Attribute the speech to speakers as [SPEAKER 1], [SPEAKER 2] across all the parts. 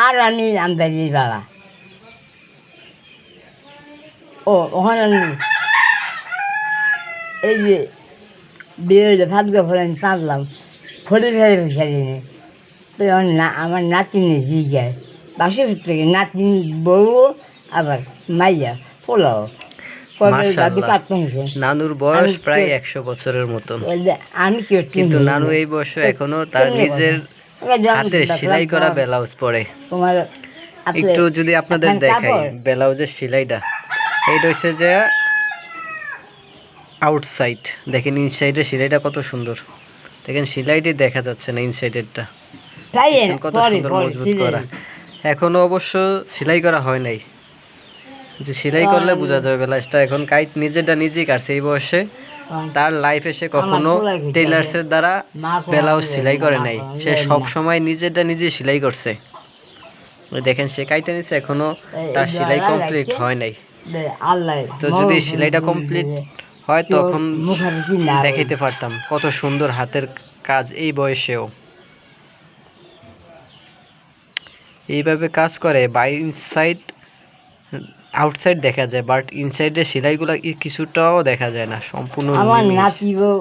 [SPEAKER 1] আর আমি আমদানি বাবা ও ওখানে আমি এই যে বিয়ে ভাতকে ফলে আমি পারলাম ফলে ফেলে পয়সা দিনে তো আমার নাতিনে জিগায় বাসের থেকে নাতিন বউ আবার মাইয়া পোলাও
[SPEAKER 2] নানুর বয়স প্রায় 100 বছরের মতন,
[SPEAKER 1] আমি
[SPEAKER 2] কিন্তু নানু এই বয়সে এখনো তার নিজের হাতে সেলাই করা ব্লাউজ পরে।
[SPEAKER 1] তোমার
[SPEAKER 2] একটু যদি আপনাদের দেখাই ব্লাউজের সেলাইটা, এইটা হচ্ছে যে আউটসাইড, দেখেন ইনসাইডের সেলাইটা কত সুন্দর, দেখেন সেলাইটি দেখা যাচ্ছে না ইনসাইডেরটা কত সুন্দর মজবুত করা। এখনো অবশ্য সেলাই করা হয় নাই, যে সেলাই করলে বোঝা যাবে ব্লাউজটা। এখন কাইট নিজেরটা নিজেই কাটছে এই বয়সে, তার লাইফে সে কখনো টেইলার্সের দ্বারা ব্লাউজ সেলাই করে নাই, সে সব সময় নিজেরটা নিজেই সেলাই করছে। দেখেন সে কাইটা নিচ্ছে, এখনো তার সেলাই কমপ্লিট হয় নাই। তো যদি সেলাইটা কমপ্লিট হয় তখন দেখাইতে পারতাম কত সুন্দর হাতের কাজ এই বয়সেও এইভাবে কাজ করে। বাই ইনসাইড আউটসাইড দেখা যায়, বাট ইনসাইডের সেলাইগুলো কিছুটাও দেখা যায় না সম্পূর্ণ।
[SPEAKER 1] আমার নাতি বউ,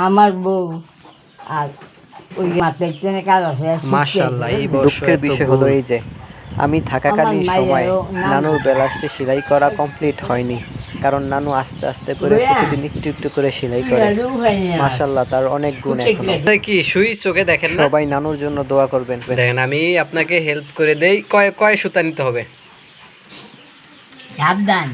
[SPEAKER 1] আমার বউ আর ওই মাথায় ট্রেনে কাজ আছে।
[SPEAKER 2] মাশাআল্লাহ, এই দুঃখের বিষয় হলো এই যে আমি থাকাকালীন সময় নানুর ব্লাউজটি সেলাই করা কমপ্লিট হয়নি, কারণ নানু আস্তে আস্তে করে প্রতিদিন একটু একটু করে সেলাই করে। মাশাআল্লাহ, তার অনেক গুণ এখনো। কি সুই চোখে দেখেন না? সবাই নানুর জন্য দোয়া করবেন। দেখেন আমি আপনাকে হেল্প করে দেই, কয় সুতা নিতে হবে?
[SPEAKER 1] সাবধান।